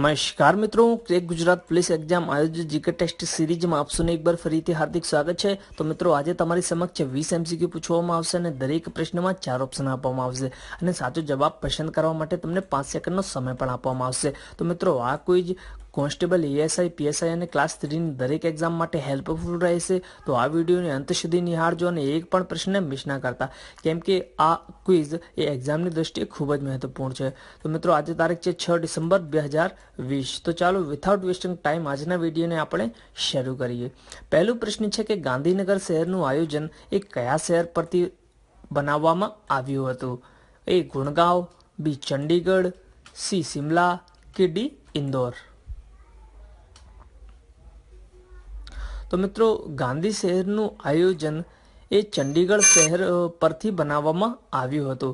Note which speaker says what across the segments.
Speaker 1: નમસ્કાર મિત્રો, crack Gujarat police exam આયોજિત જીકે ટેસ્ટ સિરીઝમાં આપસોને એક બાર ફરીથી હાર્દિક સ્વાગત છે। તો મિત્રો, આજે તમારી સમક્ષ 20 એમસીક્યુ પૂછવામાં આવશે અને દરેક પ્રશ્નમાં 4 ઓપ્શન આપવામાં આવશે અને સાચો જવાબ પસંદ કરવા માટે તમને 5 સેકન્ડનો સમય પણ આપવામાં આવશે। તો મિત્રો, આ ક્વિઝ કોન્સ્ટેબલ, એએસઆઈ, પીએસઆઈ અને ક્લાસ 3 ની દરેક એક્ઝામ માટે હેલ્પફુલ રહેશે। તો આ વિડીયોને અંત સુધી નિહાળજો અને એક પણ પ્રશ્ન મિસ ના કરતા, કેમ કે આ ક્વિઝ એ એક્ઝામની દ્રષ્ટિએ ખૂબ જ મહત્વપૂર્ણ છે। તો મિત્રો, આજે તારીખ છે 6 ડિસેમ્બર 2020। તો ચાલો વિથઆઉટ વેસ્ટિંગ ટાઈમ આજના વિડીયોને આપણે શરૂ કરીએ। પહેલો પ્રશ્ન છે કે ગાંધીનગર શહેરનું આયોજન એ કયા શહેર પરથી બનાવવામાં આવ્યું હતું? એ ગુણગાંવ, બી ચંડીગઢ, સી શિમલા કે ડી ઇન્દોર? તો મિત્રો, ગાંધી શહેરનું આયોજન એ ચંડીગઢ શહેર પરથી બનાવવામાં આવ્યું હતું।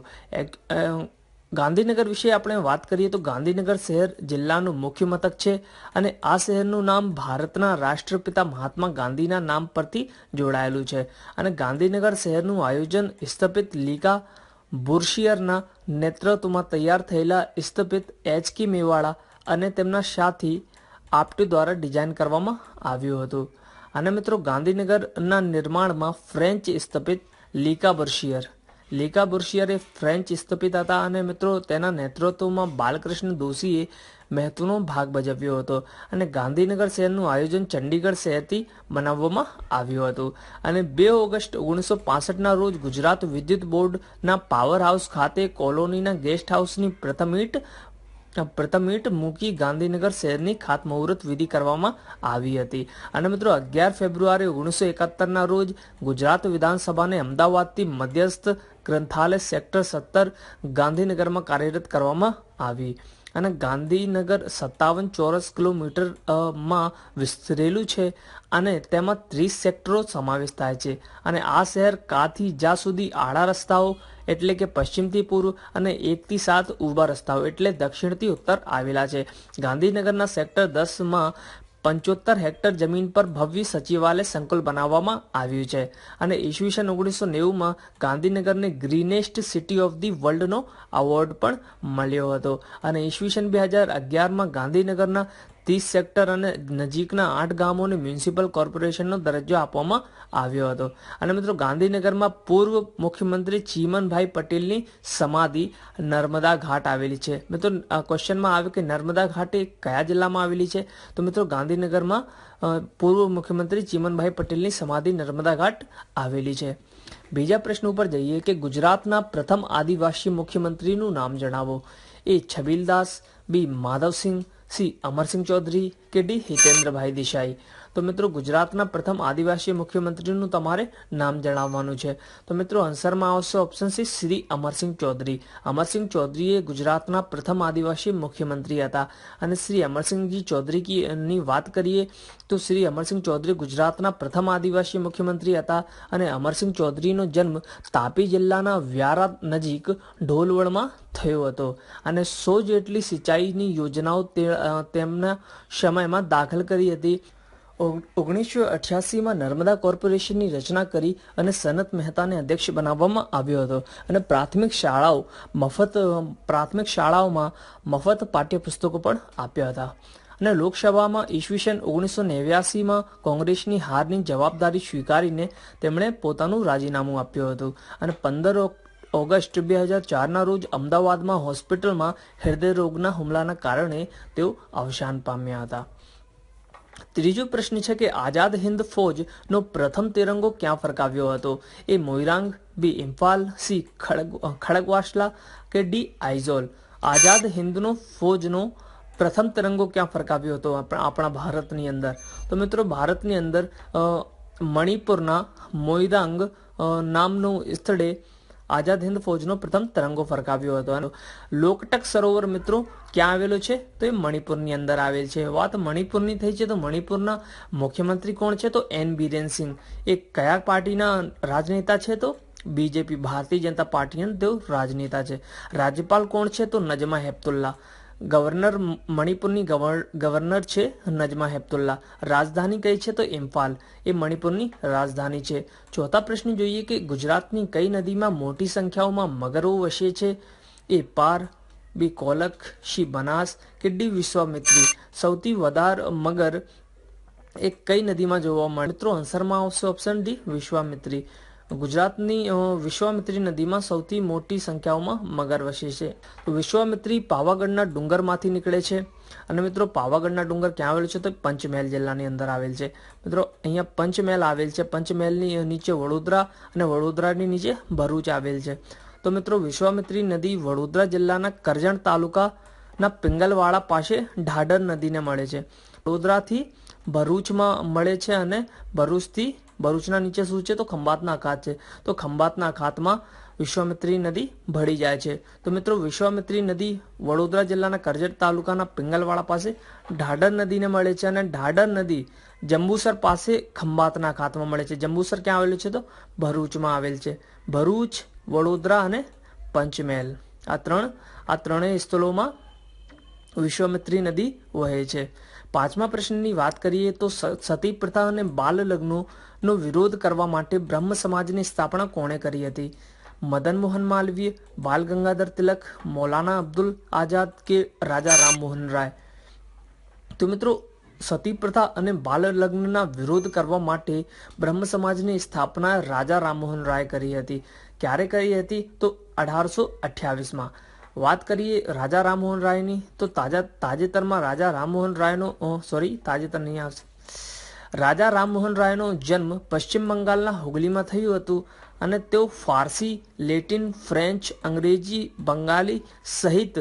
Speaker 1: ગાંધીનગર વિશે આપણે વાત કરીએ તો ગાંધીનગર શહેર જિલ્લાનું મુખ્ય મથક છે અને આ શહેરનું નામ ભારતના રાષ્ટ્રપિતા મહાત્મા ગાંધીના નામ પરથી જોડાયેલું છે। અને ગાંધીનગર શહેરનું આયોજન સ્થાપિત લીકા બુર્શિયરના નેતૃત્વમાં તૈયાર થયેલા સ્થાપિત એચ.કે. મેવાડા અને તેમના સાથી આપ્ટે દ્વારા ડિઝાઇન કરવામાં આવ્યું હતું। અને મિત્રો, ગાંધીનગરના નિર્માણમાં ફ્રેન્ચ સ્થાપિત લીકા બુર્શિયર એ ફ્રેન્ચ સ્થાપિત હતા અને મિત્રો તેના નેતૃત્વમાં બાલકૃષ્ણ દોશીએ મહત્વનો ભાગ ભજવ્યો હતો। અને ગાંધીનગર શહેરનું આયોજન ચંડીગઢ શહેરથી બનાવવામાં આવ્યું હતું। અને 2 ઓગસ્ટ 1965ના રોજ ગુજરાત વિદ્યુત બોર્ડના પાવર હાઉસ ખાતે કોલોનીના ગેસ્ટ હાઉસની પ્રથમ ઈંટ મૂકી ગાંધીનગર શહેરની ખાતમુહૂર્ત વિધિ કરવામાં આવી હતી। અને મિત્રો, 11 ફેબ્રુઆરી 1971ના રોજ ગુજરાત વિધાનસભાને અમદાવાદથી મધ્યસ્થ ગ્રંથાલય સેક્ટર 17 ગાંધીનગરમાં કાર્યરત કરવામાં આવી। અને ગાંધીનગર 57 ચોરસ કિલોમીટરમાં વિસ્તરેલું છે અને તેમાં 30 સેક્ટરો સમાવેશ થાય છે। અને આ શહેર કાથી જા સુધી આડા રસ્તાઓ એટલે કે પશ્ચિમથી પૂર્વ અને 1 થી 7 ઊભા રસ્તાઓ એટલે દક્ષિણથી ઉત્તર આવેલા છે। ગાંધીનગરના સેક્ટર 10માં 75 હેક્ટર જમીન પર ભવ્ય સચિવાલય સંકુલ બનાવવામાં આવ્યું છે। અને ઈસવીસન 1990માં ગાંધીનગરને ગ્રીનેસ્ટ સિટી ઓફ ધી વર્લ્ડનો એવોર્ડ પણ મળ્યો હતો। અને ઈસવીસન 2011માં ગાંધીનગરના 30 સેક્ટર અને નજીકના 8 ગામોને મ્યુનિસિપલ કોર્પોરેશનનો દરજ્જો આપવામાં આવ્યો હતો। અને મિત્રો, ગાંધીનગરમાં પૂર્વ મુખ્યમંત્રી ચીમનભાઈ પટેલની સમાધિ નર્મદા ઘાટ આવેલી છે। મિત્રો, ક્વેશ્ચનમાં આવે કે નર્મદા ઘાટ એ કયા જિલ્લામાં આવેલી છે? તો મિત્રો, ગાંધીનગરમાં પૂર્વ મુખ્યમંત્રી ચીમનભાઈ પટેલની સમાધિ નર્મદા ઘાટ આવેલી છે। બીજા પ્રશ્ન ઉપર જઈએ કે ગુજરાતના પ્રથમ આદિવાસી મુખ્યમંત્રીનું નામ જણાવો। એ છબીલદાસ, બી માધવસિંહ, સી અમરસિંહ ચૌધરી કે ડી હિતેન્દ્રભાઈ દેસાઈ? તો મિત્રો, ગુજરાતના પ્રથમ આદિવાસી મુખ્યમંત્રીનું તમારે નામ જણાવવાનું છે। તો મિત્રો, આન્સરમાં આવશે ઓપ્શન સી, શ્રી અમરસિંહ ચૌધરી। અમરસિંહ ચૌધરી એ ગુજરાતના પ્રથમ આદિવાસી મુખ્યમંત્રી હતા। અને શ્રી અમરસિંહજી ચૌધરીની વાત કરીએ તો શ્રી અમરસિંહ ચૌધરી ગુજરાતના પ્રથમ આદિવાસી મુખ્યમંત્રી હતા। અને અમરસિંહ ચૌધરીનો જન્મ તાપી જિલ્લાના વ્યારા નજીક ઢોલવણમાં થયો હતો। અને 100 જેટલી સિંચાઈની યોજનાઓ તેમના સમયમાં દાખલ કરી હતી। 1988માં નર્મદા કોર્પોરેશનની રચના કરી અને સનત મહેતાને અધ્યક્ષ બનાવવામાં આવ્યો હતો। અને પ્રાથમિક શાળાઓમાં મફત પાઠ્યપુસ્તકો પણ આપ્યા હતા। અને લોકસભામાં ઈસવીસન 1989માં કોંગ્રેસની હારની જવાબદારી સ્વીકારીને તેમણે પોતાનું રાજીનામું આપ્યું હતું। અને 15 ઓગસ્ટ 2004ના રોજ અમદાવાદમાં હોસ્પિટલમાં હૃદય રોગના હુમલાના કારણે તેઓ અવસાન પામ્યા હતા। ત્રીજો પ્રશ્ન છે કે આઝાદ હિન્દ ફૌજનો પ્રથમ તિરંગો ક્યાં ફરકાવ્યો હતો? એ મોઇરાંગ, બી ઇમ્ફાલ, સી ખડગવાસલા કે ડી આઇઝોલ? આઝાદ હિન્દનો ફૌજનો પ્રથમ તિરંગો ક્યાં ફરકાવ્યો હતો આપણા ભારતની અંદર? તો મિત્રો, ભારતની અંદર મણિપુરના મોઇરાંગ નામનું સ્થળે આઝાદ હિન્દ ફૌજનો પ્રથમ તિરંગો ફરકાવ્યો હતો। લોકટક સરોવર મિત્રો ક્યાં આવેલો છે? તો એ મણિપુરની અંદર આવેલ છે। વાત મણિપુરની થઈ છે તો મણિપુરના મુખ્યમંત્રી કોણ છે? તો એન બિરેન સિંહ। એ કયા પાર્ટીના રાજનેતા છે? તો બીજેપી, ભારતીય જનતા પાર્ટીના તેઓ રાજનેતા છે। રાજ્યપાલ કોણ છે? તો નજમા હેપતુલ્લા। ગવર્નર મણિપુરની ગવર્નર છે નજમા હેપતુલ્લા। રાજધાની કઈ છે? તો ઇમ્ફાલ, એ મણિપુરની રાજધાની છે। ચોથા પ્રશ્ન જોઈએ કે ગુજરાતની કઈ નદીમાં મોટી સંખ્યાઓમાં મગરો વસે છે? એ પાર, બી કોલક, સી બનાસ કે ડી વિશ્વામિત્રી? સૌથી વધારે મગર એ કઈ નદીમાં જોવા મળે? મિત્રો આન્સરમાં આવશે ઓપ્શન ડી વિશ્વામિત્રી. ગુજરાતની વિશ્વામિત્રી નદીમાં સૌથી મોટી સંખ્યાઓમાં મગર વસે છે. તો વિશ્વામિત્રી પાવાગઢના ડુંગરમાંથી નીકળે છે. અને મિત્રો પાવાગઢના ડુંગર ક્યાં આવેલ છે? તો પંચમહેલ જિલ્લાની અંદર આવેલ છે. મિત્રો અહીંયા પંચમહેલ આવેલ છે. પંચમહેલની નીચે વડોદરા અને વડોદરાની નીચે ભરૂચ આવેલ છે. તો મિત્રો વિશ્વામિત્રી નદી વડોદરા જિલ્લાના કરજણ તાલુકાના પિંગલવાડા પાસે ઢાઢર નદીને મળે છે. વડોદરાથી ભરૂચમાં મળે છે અને ભરૂચના નીચે શું છે? તો ખંભાતના અખાત છે. તો ખંભાતના અખાતમાં વિશ્વામિત્રી નદી ભળી જાય છે. તો મિત્રો વિશ્વામિત્રી નદી વડોદરા જિલ્લાના કરજણ તાલુકાના પિંગલવાડા પાસે ઢાઢર નદીને મળે છે અને ઢાઢર નદી જંબુસર પાસે ખંભાતના અખાતમાં મળે છે. જંબુસર ક્યાં આવેલું છે? તો ભરૂચમાં આવેલ છે. ભરૂચ, વડોદરા અને પંચમહેલ આ ત્રણેય સ્થળોમાં વિશ્વામિત્રી નદી વહે છે. પાંચમા પ્રશ્નની વાત કરીએ તો સતી પ્રથા અને બાલ લગ્નનો વિરોધ કરવા માટે બ્રહ્મ સમાજની સ્થાપના કોણે કરી હતી? મદન મોહન માલવીય, બાલ ગંગાધર તિલક, મૌલાના અબ્દુલ આઝાદ કે રાજા રામમોહન રાય? તો મિત્રો સતી પ્રથા અને બાલ લગ્નના વિરોધ કરવા માટે બ્રહ્મ સમાજની સ્થાપના રાજા રામમોહન રાય કરી હતી. ક્યારે કરી હતી? તો 1828માં. વાત કરીએ રાજા રામમોહન રાયની તો તાજેતરમાં રાજા રામમોહન રાયનો રાજા રામમોહન રાયનો જન્મ પશ્ચિમ બંગાળના હુગલીમાં થયું હતું અને તેઓ ફારસી, લેટિન, ફ્રેન્ચ, અંગ્રેજી, બંગાળી સહિત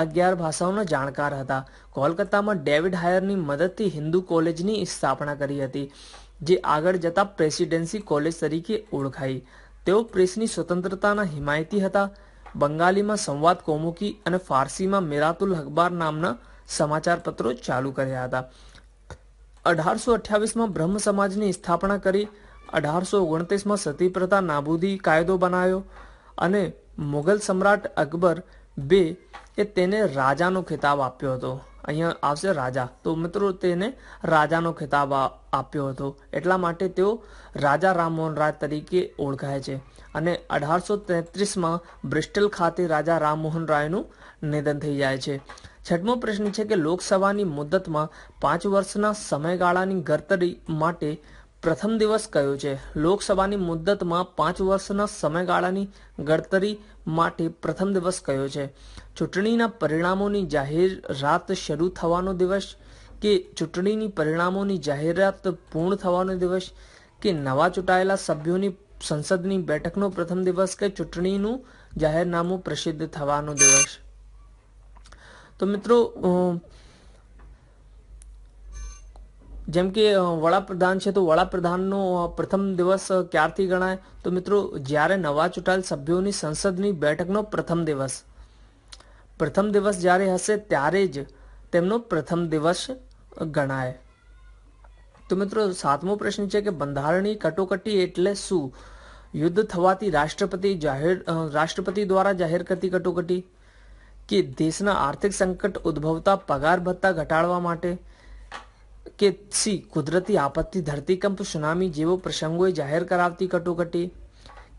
Speaker 1: 11 ભાષાઓના જાણકાર હતા. કોલકાતામાં ડેવિડ હાયરની મદદથી હિન્દુ કોલેજની સ્થાપના કરી હતી, જે આગળ જતા પ્રેસિડેન્સી કોલેજ તરીકે ઓળખાઈ. તેઓ પ્રેસની સ્વતંત્રતાના હિમાયતી હતા. બંગાળીમાં સંવાદ કૌમુકી અને ફારસીમાં મિરાતુલ અખબાર નામના સમાચાર પત્રો ચાલુ કર્યા હતા. 1828માં બ્રહ્મ સમાજની સ્થાપના કરી. 1829માં સતી પ્રથા નાબૂદી કાયદો બનાવ્યો અને મુઘલ સમ્રાટ અકબર એ તેને રાજાનો ખિતાબ આપ્યો હતો. અહીંયા આવશે રાજા. તો મિત્રો તેને રાજાનો ખિતાબ આપ્યો હતો. એટલા માટે તેઓ રાજા રામમોહન રાય તરીકે ઓળખાય છે. અને 1833માં બ્રિસ્ટલ ખાતે રાજા રામમોહન રાયનું નિધન થઈ જાય છે. છઠ્ઠમો પ્રશ્ન છે કે લોકસભાની મુદ્દતમાં 5 વર્ષના સમયગાળાની ગણતરી માટે પ્રથમ દિવસ કયો છે? લોકસભાની મુદ્દતમાં 5 વર્ષના સમયગાળાની ગણતરી માટે પ્રથમ દિવસ કયો છે? ચૂંટણીના પરિણામોની જાહેરાત શરૂ થવાનો દિવસ કે ચૂંટણીની પરિણામોની જાહેરાત પૂર્ણ થવાનો દિવસ કે નવા ચૂંટાયેલા સભ્યોની સંસદની બેઠકનો પ્રથમ દિવસ કે ચૂંટણીનું જાહેરનામું પ્રસિદ્ધ થવાનો દિવસ? તો મિત્રો જેમ કે વડાપ્રધાન છે તો વડાપ્રધાનનો પ્રથમ દિવસ ક્યારથી ગણાય? તો મિત્રો જ્યારે નવા ચૂંટાયેલ સભ્યોની સંસદની બેઠકનો પ્રથમ દિવસ જ્યારે હશે ત્યારે જ તેમનો પ્રથમ દિવસ ગણાય. તો મિત્રો સાતમો પ્રશ્ન છે કે બંધારણીય કટોકટી એટલે શું? યુદ્ધ થવાથી રાષ્ટ્રપતિ દ્વારા જાહેર કરતી કટોકટી, કે દેશના આર્થિક સંકટ ઉદ્ભવતા પગાર ભથ્થા ઘટાડવા માટે, કે સી કુદરતી આપત્તિ, ધરતીકંપ, સુનામી જેવો પ્રસંગોએ જાહેર કરાવતી કટોકટી,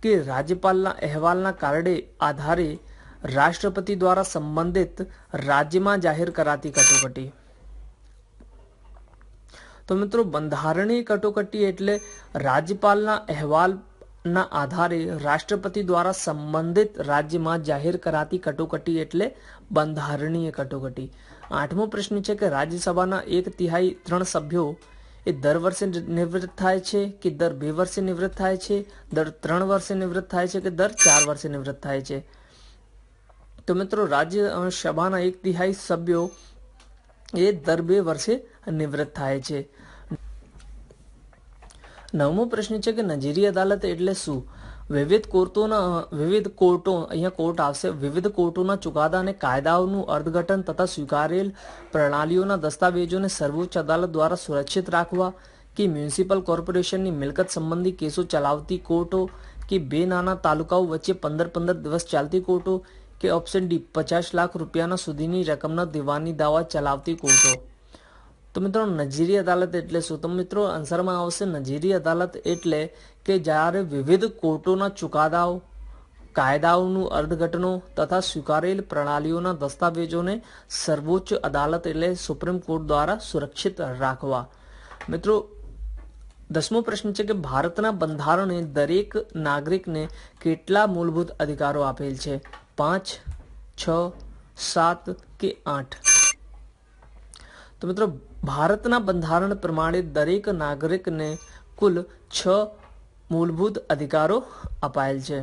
Speaker 1: કે રાજ્યપાલના અહેવાલના આધારે રાષ્ટ્રપતિ દ્વારા સંબંધિત રાજ્યમાં જાહેર કરાતી કટોકટી? તો મિત્રો બંધારણીય કટોકટી એટલે રાજ્યપાલના અહેવાલના આધારે રાષ્ટ્રપતિ દ્વારા સંબંધિત રાજ્યમાં જાહેર કરાતી કટોકટી એટલે બંધારણીય કટોકટી. આઠમો પ્રશ્ન છે કે રાજ્યસભાના 1/3 સભ્યો એ દર વર્ષે નિવૃત્ત થાય છે કે દર 2 વર્ષે નિવૃત્ત થાય છે, દર 3 વર્ષે નિવૃત્ત થાય છે કે દર 4 વર્ષે નિવૃત્ત થાય છે? તો મિત્રો રાજ્યસભાના 1/3 સભ્યો એ દર 2 વર્ષે નિવૃત્ત થાય છે. નવમો પ્રશ્ન છે કે નજીરી અદાલત એટલે શું? વિવિધ કોર્ટોના ચુકાદા અને કાયદાઓનું અર્થઘટન તથા સ્વીકારેલ પ્રણાલીઓના દસ્તાવેજોને સર્વોચ્ચ અદાલત દ્વારા સુરક્ષિત રાખવા, કે મ્યુનિસિપલ કોર્પોરેશનની મિલકત સંબંધી કેસો ચલાવતી કોર્ટો, કે 2 નાના તાલુકાઓ વચ્ચે 15 દિવસ ચાલતી કોર્ટો, કે ઓપ્શન ડી 50 લાખ રૂપિયા સુધીની રકમના દીવાની દાવા ચલાવતી કોર્ટો? તો મિત્રો નજીરી અદાલત એટલે શું? તો મિત્રો આન્સરમાં આવશે નજીરી અદાલત એટલે કે જ્યારે વિવિધ કોર્ટોના ચુકાદાઓ કાયદાઓનું અર્થઘટનો તથા સ્વીકારેલ પ્રણાલીઓના દસ્તાવેજોને સર્વોચ્ચ અદાલત એટલે સુપ્રીમ કોર્ટ દ્વારા સુરક્ષિત રાખવા. મિત્રો 10મો પ્રશ્ન છે કે ભારતના બંધારણે દરેક નાગરિકને કેટલા મૂળભૂત અધિકારો આપેલ છે? 5, 6, 7 કે 8? તો મિત્રો ભારતના બંધારણ પ્રમાણે દરેક નાગરિકને કુલ 6 મૂળભૂત અધિકારો અપાયેલ છે.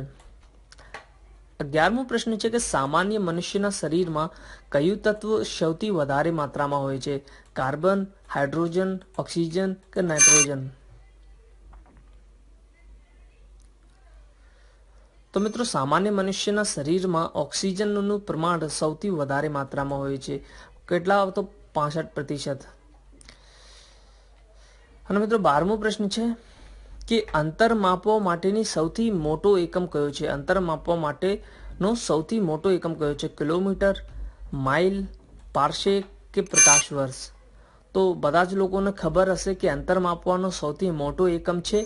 Speaker 1: 11મો પ્રશ્ન છે કે સામાન્ય મનુષ્યના શરીરમાં કયું તત્વ સૌથી વધારે માત્રામાં હોય છે? કાર્બન, હાઇડ્રોજન, ઓક્સિજન કે નાઇટ્રોજન? તો મિત્રો સામાન્ય મનુષ્યના શરીરમાં ઓક્સિજનનું પ્રમાણ સૌથી વધારે માત્રામાં હોય છે. કેટલા? તો 65%. અને મિત્રો 12મો પ્રશ્ન છે કે અંતર માપવા માટેની સૌથી મોટો એકમ કયો છે? અંતર માપવા માટેનો સૌથી મોટો એકમ કયો છે? કિલોમીટર, માઇલ, પાર્સેક કે પ્રકાશ વર્ષ? તો બધા જ લોકોને ખબર હશે કે અંતર માપવાનો સૌથી મોટો એકમ છે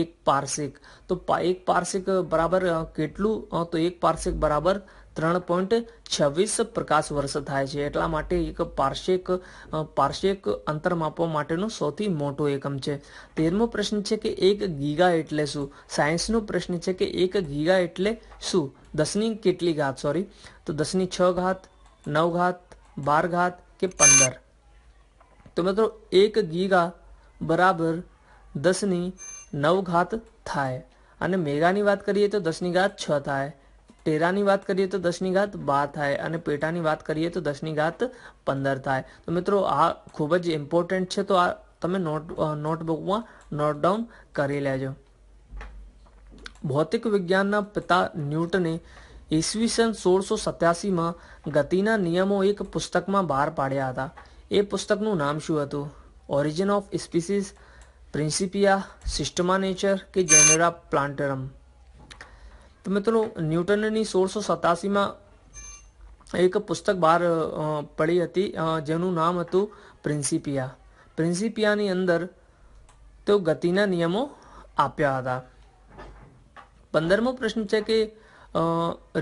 Speaker 1: 1 પાર્સેક. તો 1 પાર્સેક બરાબર કેટલું? તો 1 પાર્સેક બરાબર 3.26 પ્રકાશ વર્ષ થાય છે. એટલા માટે એક પાર્સેક અંતર માપવા માટેનો સૌથી મોટો એકમ છે. 13મો પ્રશ્ન છે કે 1 ગીગા એટલે શું? સાયન્સનો પ્રશ્ન છે કે 1 ગીગા એટલે શું? 10ની કેટલી ઘાત? તો 10ની 6 ઘાત, 9 ઘાત, 12 ઘાત કે 15? તો મિત્રો 1 ગીગા બરાબર 10ની 9 ઘાત થાય. અને મેગાની વાત કરીએ તો 10ની ઘાત 6 થાય. ટેરાની વાત કરીએ તો 10ની ઘાત 12 થાય. અને પેટાની વાત કરીએ તો 10ની ઘાત 15 થાય. તો મિત્રો આ ખૂબ જ ઇમ્પોર્ટન્ટ છે, તો આ તમે નોટબુકમાં નોટ ડાઉન કરી લેજો. ભૌતિક વિજ્ઞાનના પિતા ન્યૂટને ઈસવીસન 1687માં ગતિના નિયમો એક પુસ્તકમાં બહાર પાડ્યા હતા. એ પુસ્તકનું નામ શું હતું? Origin of species, Principia, Systema Naturae કે જેનેરા પ્લાન્ટરમ? તો મિત્રો ન્યૂટનની 1687માં એક પુસ્તક બહાર પડી હતી જેનું નામ હતું પ્રિન્સિપિયા. પ્રિન્સિપિયાની અંદર તેઓ ગતિના નિયમો આપ્યા હતા. 15મો પ્રશ્ન છે કે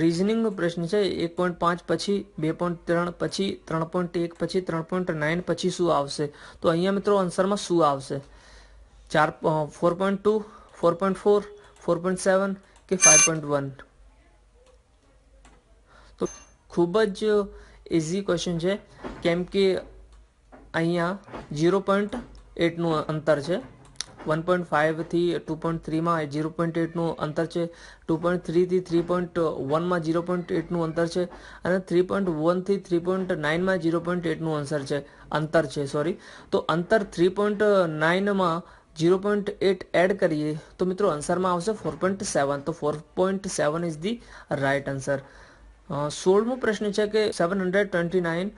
Speaker 1: રિઝનિંગનો પ્રશ્ન છે. 1.5 પછી 2.3 પછી 3.1 પછી 3.9 પછી શું આવશે? તો અહીંયા મિત્રો આન્સરમાં શું આવશે? 4.2, 4.4, 4.7 કે 5.1? તો ખૂબ જ ઇઝી ક્વેશ્ચન છે, કેમ કે અહીંયા 0.8નું અંતર છે. 1.5 થી 2.3માં 0.8નું અંતર છે. 2.3 થી 3.1માં 0.8નું અંતર છે. અને 3.1 થી 3.9માં 0.8નું અંતર છે. તો અંતર 3.9માં 0.8 એડ કરીએ તો મિત્રો આન્સરમાં આવશે 4.7. તો 4.7 ઇઝ ધી રાઇટ આન્સર. 16મો પ્રશ્ન છે કે 729,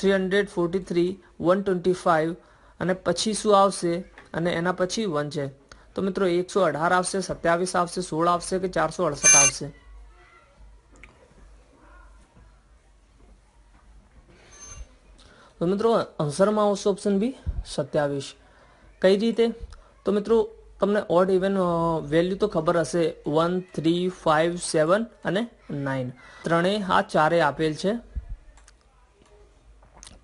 Speaker 1: 343, 125 અને પછી શું આવશે? અને એના પછી 1 છે. તો મિત્રો 118 આવશે, 27 આવશે, 16 આવશે કે 468 આવશે? તો મિત્રો આન્સરમાં આવશે ઓપ્શન બી 27. કઈ રીતે? તો મિત્રો તમને ઓડ ઇવન વેલ્યુ તો ખબર હશે 1, 3, 5, 7 અને 9. ત્રણેય આ ચારે આપેલ છે,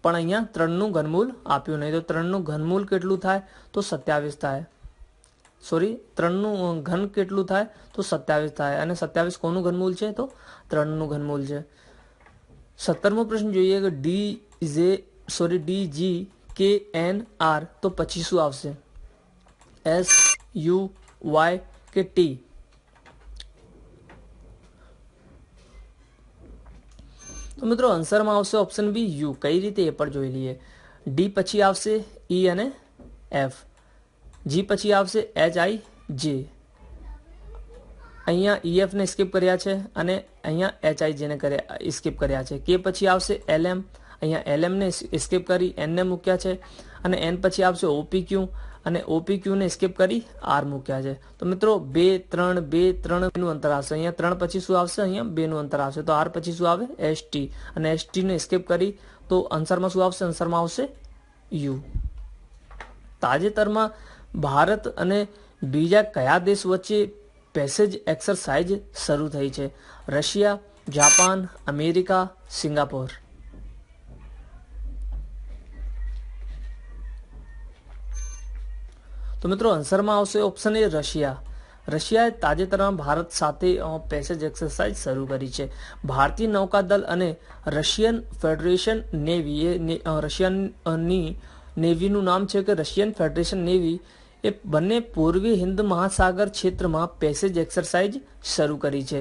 Speaker 1: પણ અહીંયા 3નું ઘનમૂળ આપ્યું નહીં. તો 3નું ઘનમૂળ કેટલું થાય? તો 27 થાય. 3નું ઘન કેટલું થાય? તો 27 થાય. અને 27 કોનું ઘનમૂળ છે? તો 3નું ઘનમૂળ છે. 17મો પ્રશ્ન જોઈએ કે DGKNR તો પછી શું આવશે? S, U, Y કે T? તો મિત્રો આન્સરમાં આવશે ઓપ્શન બી યુ. કઈ રીતે એ પણ જોઈ લઈએ. ડી પછી આવશે E અને F. G પછી આવશે HIJ. અહીંયા EF ને સ્કીપ કર્યા છે અને અહીંયા HIJ ને સ્કીપ કર્યા છે. K પછી આવશે LM. અહીંયા LM ને સ્કીપ કરી N ને મૂક્યા છે. અને N પછી આવશે OPQ અને OPQ ને સ્કીપ કરી R મૂક્યા છે. તો મિત્રો 2, 3, 2, 3 નું અંતર આવશે. અહીંયા 3 પછી શું આવશે? અહીંયા 2 નું અંતર આવશે. તો R પછી શું આવે? ST. અને ST ને સ્કીપ કરી તો આન્સરમાં શું આવશે? આન્સરમાં આવશે U. તાજેતરમાં ભારત અને બીજા કયા દેશ વચ્ચે પેસેજ એક્સરસાઇઝ શરૂ થઈ છે? Russia, Japan, America, Singapore. તો મિત્રો આન્સરમાં આવશે ઓપ્શન એ રશિયા. રશિયાએ તાજેતરમાં ભારત સાથે પેસેજ એક્સરસાઇઝ શરૂ કરી છે. ભારતીય નૌકાદળ અને રશિયન ફેડરેશન નેવી રશિયનની નેવીનું નામ છે કે રશિયન ફેડરેશન નેવી એ બંને પૂર્વી હિન્દ મહાસાગર ક્ષેત્રમાં પેસેજ એક્સરસાઇઝ શરૂ કરી છે.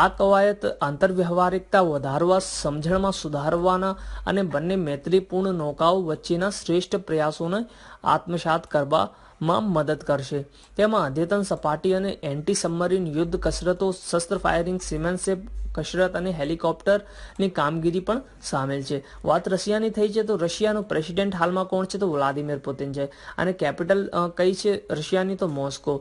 Speaker 1: આ કવાયત આંતરવ્યવહારિકતા વધારવા, સમજણમાં સુધારવાના અને બંને મૈત્રીપૂર્ણ નૌકાઓ વચ્ચેના શ્રેષ્ઠ પ્રયાસોને આત્મસાત કરવામાં મદદ કરશે. તેમાં અદ્યતન સપાટી અને એન્ટી સબમરીન યુદ્ધ કસરતો, શસ્ત્ર ફાયરિંગ, સીમેન્સેપ કસરત અને હેલિકોપ્ટરની કામગીરી પણ સામેલ છે. વાત રશિયાની થઈ છે તો રશિયાનો પ્રેસિડેન્ટ હાલમાં કોણ છે? તો વ્લાદિમીર પુતિન છે. અને કેપિટલ કઈ છે રશિયાની? તો મોસ્કો.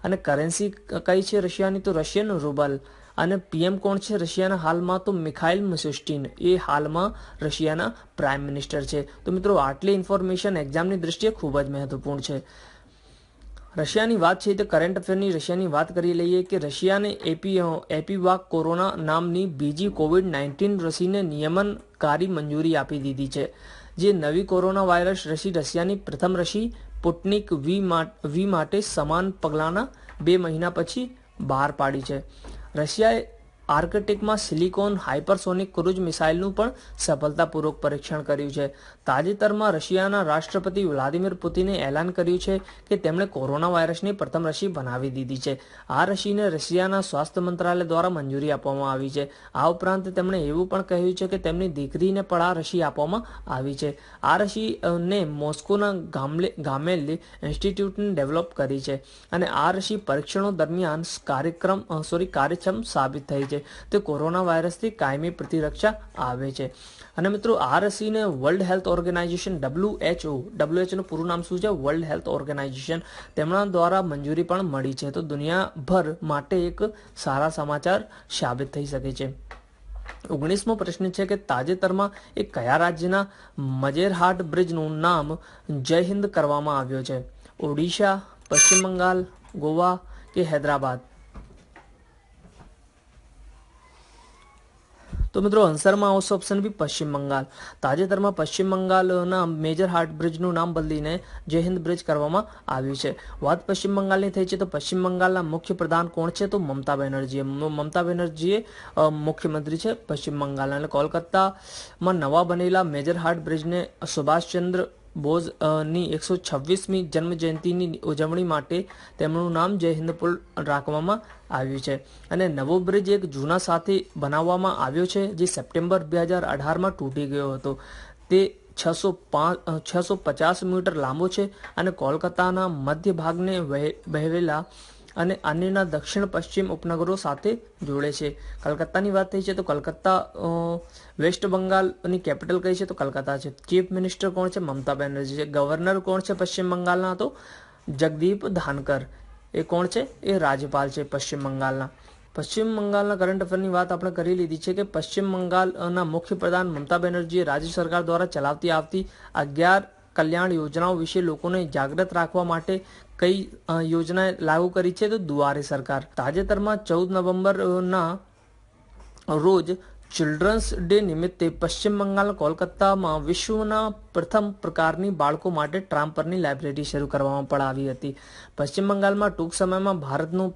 Speaker 1: અને કરન્સી કઈ છે રશિયાની? તો રશિયન રૂબલ. અને પીએમ કોણ છે રશિયાના હાલમાં? તો મિખાઇલ મિશુસ્ટિન. એ હાલમાં રશિયાના પ્રાઇમ મિનિસ્ટર છે. તો મિત્રો આટલી ઇન્ફોર્મેશન એક્ઝામની દ્રષ્ટિએ ખૂબ જ મહત્વપૂર્ણ છે. રશિયાની વાત છે તો કરંટ અફેરની રશિયાની વાત કરી લઈએ કે રશિયાને એપીવાક કોરોના નામની બીજી કોવિડ-19 રસીને નિયમનકારી મંજૂરી આપી દીધી છે. જે નવી કોરોના વાયરસ રસી રશિયાની પ્રથમ રસી સ્પુટનિક વી માટે સમાન પગલાંના 2 મહિના પછી બહાર પાડી છે. રશિયાએ આર્કટિકમાં સિલિકોન હાઇપરસોનિક ક્રૂઝ મિસાઇલનું પણ સફળતાપૂર્વક પરીક્ષણ કર્યું છે. તાજેતરમાં રશિયાના રાષ્ટ્રપતિ વ્લાદિમીર પુતિને એલાન કર્યું છે કે તેમણે કોરોના વાયરસની પ્રથમ રસી બનાવી દીધી છે. આ રસીને રશિયાના સ્વાસ્થ્ય મંત્રાલય દ્વારા મંજૂરી આપવામાં આવી છે. આ ઉપરાંત તેમણે એવું પણ કહ્યું છે કે તેમની દીકરીને પણ આ રસી આપવામાં આવી છે. આ રસીને મોસ્કોના ગામેલ ઇન્સ્ટિટ્યૂટને ડેવલપ કરી છે અને આ રસી પરીક્ષણો દરમિયાન કાર્યક્ષમ સાબિત થઈ છે. તે કોરોના વાયરસથી કાયમી પ્રતિરક્ષા આવે છે. અને મિત્રો આ રસીને વર્લ્ડ હેલ્થ ઓર્ગેનાઇઝેશન WHO નું પૂરું નામ શું છે? World health organisation. તેમના દ્વારા મંજૂરી પણ મળી છે. તો દુનિયાભર માટે એક સારા સમાચાર સાબિત થઈ શકે છે. 19મો પ્રશ્ન છે કે તાજેતરમાં એ કયા રાજ્યના મજેરહાટ બ્રિજનું નામ જય હિન્દ કરવામાં આવ્યો છે? ઓડિશા, પશ્ચિમ બંગાળ, ગોવા કે હૈદરાબાદ? તો મિત્રો આન્સરમાં આવશે ઓપ્શન બી પશ્ચિમ બંગાળ. તાજેતરમાં પશ્ચિમ બંગાળના મેજર હાર્ટ બ્રિજનું નામ બદલીને જય હિન્દ બ્રિજ કરવામાં આવ્યું છે. વાત પશ્ચિમ બંગાળની થઈ છે તો પશ્ચિમ બંગાળના મુખ્ય પ્રધાન કોણ છે? તો મમતા બેનર્જીએ મુખ્યમંત્રી છે પશ્ચિમ બંગાળના. અને કોલકાતામાં નવા બનેલા મેજર હાર્ટ બ્રિજને સુભાષચંદ્ર બોઝની 126મી જન્મજયંતિની ઉજવણી માટે તેમનું નામ જય હિન્દ પુલ રાખવામાં આવ્યું છે. અને નવો બ્રિજ એક જૂના સાથે બનાવવામાં આવ્યો છે જે સપ્ટેમ્બર 2018માં તૂટી ગયો હતો. તે 650 મીટર લાંબો છે અને કોલકાતાના મધ્ય ભાગને વહેવેલા અને અન્યના દક્ષિણ પશ્ચિમ ઉપનગરો સાથે જોડે છે. કલકત્તાની વાત થઈ છે તો કલકત્તા વેસ્ટ બંગાળની કેપિટલ કઈ છે? તો કલકત્તા છે. ચીફ મિનિસ્ટર કોણ છે? મમતા બેનર્જી છે. ગવર્નર કોણ છે પશ્ચિમ બંગાળના? તો જગદીપ ધાનકર. એ કોણ છે? એ રાજ્યપાલ છે પશ્ચિમ બંગાળના. પશ્ચિમ બંગાળના કરંટ અફેરની વાત આપણે કરી લીધી છે કે પશ્ચિમ બંગાળના મુખ્ય પ્રધાન મમતા બેનર્જીએ રાજ્ય સરકાર દ્વારા ચલાવતી આવતી 11 કલ્યાણ યોજનાઓ વિશે લોકોને જાગૃત રાખવા માટે કઈ યોજના લાગુ કરી છે? તો દુઆરે સરકાર. તાજેતરમાં 14 નવેમ્બરના રોજ ચિલ્ડ્રન્સ ડે નિમિત્તે પશ્ચિમ બંગાળ કોલકાતામાં વિશ્વના પ્રથમ પ્રકારની બાળકો માટે ટ્રામ્પરની લાઇબ્રેરી શરૂ કરવામાં પણ આવી હતી. પશ્ચિમ બંગાળમાં ટૂંક સમયમાં ભારતનું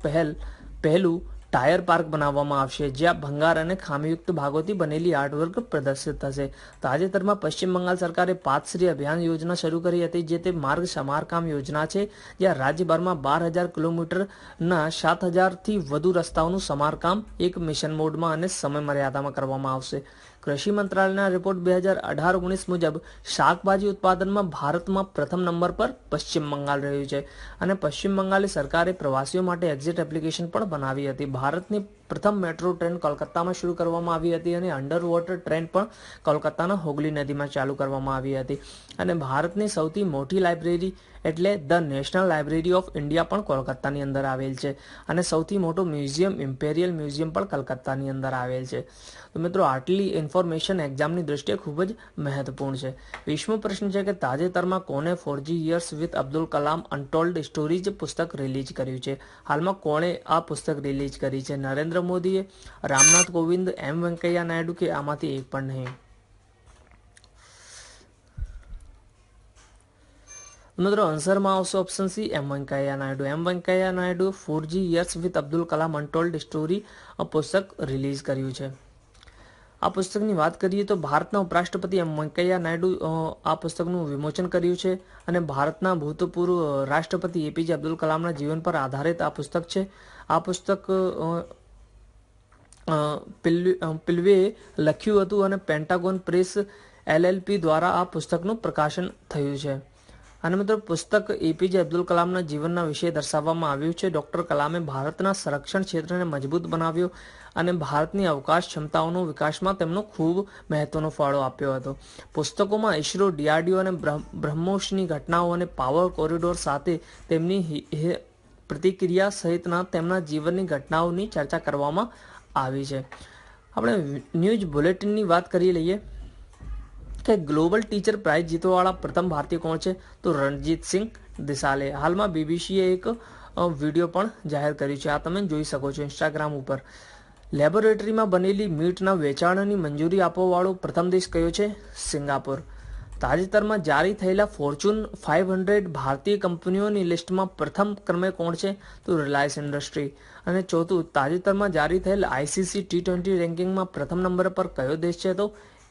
Speaker 1: પહેલું ટાયર પાર્ક બનાવવામાં આવશે જ્યાં ભંગાર અને ખામીયુક્ત ભાગોથી બનેલી આર્ટવર્ક પ્રદર્શિત થશે. તાજેતરમાં પશ્ચિમ બંગાળ સરકારે પાથશ્રી અભિયાન યોજના શરૂ કરી હતી જે તે માર્ગ સમારકામ યોજના છે જ્યાં રાજ્યભરમાં 12,000 કિલોમીટરના 7,000થી વધુ રસ્તાઓનું સમારકામ એક મિશન મોડમાં અને સમય મર્યાદામાં કરવામાં આવશે. કૃષિ મંત્રાલયના રિપોર્ટ 2018-19 મુજબ શાકભાજી ઉત્પાદનમાં ભારતમાં પ્રથમ નંબર પર પશ્ચિમ બંગાળ રહ્યું છે. અને પશ્ચિમ બંગાળની સરકારે પ્રવાસીઓ માટે એક્ઝિટ એપ્લિકેશન પણ બનાવી હતી. ભારતની પ્રથમ મેટ્રો ટ્રેન કોલકાતામાં શરૂ કરવામાં આવી હતી અને અંડર વોટર ટ્રેન પણ કોલકાતાના હોગલી નદીમાં ચાલુ કરવામાં આવી હતી. અને ભારતની સૌથી મોટી લાઇબ્રેરી એટલે the national library of India પણ કોલકાતાની અંદર આવેલ છે. અને સૌથી મોટો મ્યુઝિયમ ઇમ્પેરિયલ મ્યુઝિયમ પણ કલકત્તાની અંદર આવેલ છે. તો મિત્રો આટલી ઇન્ફોર્મેશન એક્ઝામની દ્રષ્ટિએ ખૂબ જ મહત્વપૂર્ણ છે. 20મો પ્રશ્ન છે કે તાજેતરમાં કોને 4G years with Abdul Kalam untold stories પુસ્તક રિલીઝ કર્યું છે? હાલમાં કોણે આ પુસ્તક રિલીઝ કરી છે? નરેન્દ્ર મોદીએ, રામનાથ કોવિંદ, એમ વેંકૈયા નાયડુ કે આમાંથી એક પણ નહીં? મિત્રો આન્સરમાં આવશે option C, M Venkaiah Naidu. M Venkaiah Naidu 4G years with Abdul Kalam untold story પુસ્તક રિલીઝ કર્યું છે. આ પુસ્તકની વાત કરીએ તો ભારતના ઉપરાષ્ટ્રપતિ એમ વેંકૈયા નાયડુ આ પુસ્તકનું વિમોચન કર્યું છે. અને ભારતના ભૂતપૂર્વ રાષ્ટ્રપતિ એપીજે અબ્દુલ કલામના જીવન પર આધારિત આ પુસ્તક છે. આ પુસ્તક પિલ્વેએ લખ્યું હતું અને પેન્ટાગોન પ્રેસ LLP દ્વારા આ પુસ્તકનું પ્રકાશન થયું છે. અને મિત્રો પુસ્તક એપીજે અબ્દુલ કલામના જીવનના વિશે દર્શાવવામાં આવ્યું છે. ડોક્ટર કલામે ભારતના સંરક્ષણ ક્ષેત્રને મજબૂત બનાવ્યો અને ભારતની અવકાશ ક્ષમતાઓનો વિકાસમાં તેમનો ખૂબ મહત્વનો ફાળો આપ્યો હતો. પુસ્તકોમાં ઇસરો, DRDO અને બ્રહ્મોસની ઘટનાઓ અને પાવર કોરિડોર સાથે તેમની પ્રતિક્રિયા સહિતના તેમના જીવનની ઘટનાઓની ચર્ચા કરવામાં આવી છે. આપણે ન્યૂઝ બુલેટિનની વાત કરી લઈએ કે ગ્લોબલ ટીચર પ્રાઇઝ જીતવાવાળા પ્રથમ ભારતીય કોણ છે? તો રણજીત સિંહ દિસાલે. હાલમાં બીબીસીએ એક વિડીયો પણ જાહેર કર્યું છે. આ તમે જોઈ શકો છો ઇન્સ્ટાગ્રામ ઉપર. લેબોરેટરીમાં બનેલી મીટના વેચાણની મંજૂરી આપવાવાળો પ્રથમ દેશ કયો છે? સિંગાપોર. તાજેતરમાં જારી થયેલા ફોર્ચ્યુન 500 ભારતીય કંપનીઓની લિસ્ટમાં પ્રથમ ક્રમે કોણ છે? તો રિલાયન્સ ઇન્ડસ્ટ્રી. અને ચોથું, તાજેતરમાં જારી થયેલ ICC T20 રેન્કિંગમાં પ્રથમ નંબર પર કયો દેશ છે? તો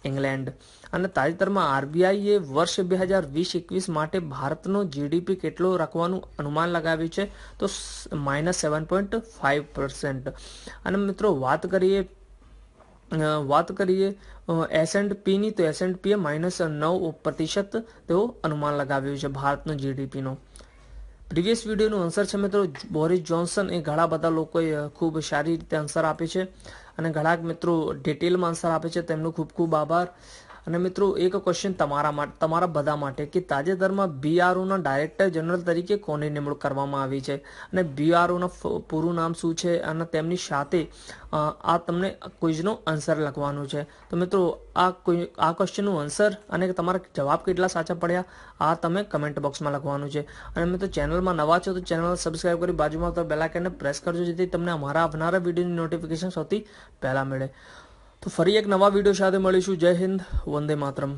Speaker 1: ઇંગ્લેન્ડ. અને તાજેતરમાં RBIએ વર્ષ 2020-21 માટે ભારતનો GDP કેટલો રાખવાનું અનુમાન લગાવ્યું છે? તો -7.5%. અને મિત્રો વાત કરીએ S&Pની તો S&Pએ -9% તેઓ અનુમાન લગાવ્યું છે ભારતનો GDPનો. પ્રીવિયસ વિડીયોનું આન્સર છે મિત્રો બોરિસ જોન્સન. એ ઘણા બધા લોકોએ ખૂબ સારી રીતે આન્સર આપે છે અને ઘણા મિત્રો ડિટેલમાં આન્સર આપે છે. તેમનો ખૂબ ખૂબ આભાર. અને મિત્રો એક ક્વેશ્ચન તમારા બધા માટે કે તાજેતરમાં BROના ડાયરેક્ટર જનરલ તરીકે કોની નિમણૂક કરવામાં આવી છે? અને BROના પૂરું નામ શું છે? અને તેમની સાથે આ તમને ક્વિઝનો આન્સર લખવાનું છે. તો મિત્રો આ ક્વેશ્ચનનું આન્સર અને તમારા જવાબ કેટલા સાચા પડ્યા આ તમે કમેન્ટ બોક્સમાં લખવાનું છે. અને મિત્રો ચેનલમાં નવા છો તો ચેનલ સબસ્ક્રાઇબ કરી બાજુમાં આવતા બેલ આઇકનને પ્રેસ કરજો જેથી તમને અમારા આવનારા વિડીયોની નોટિફિકેશન સૌથી પહેલા મળે. તો ફરી એક નવા વિડીયો સાથે મળીશું. જય હિન્દ, વંદે માતરમ.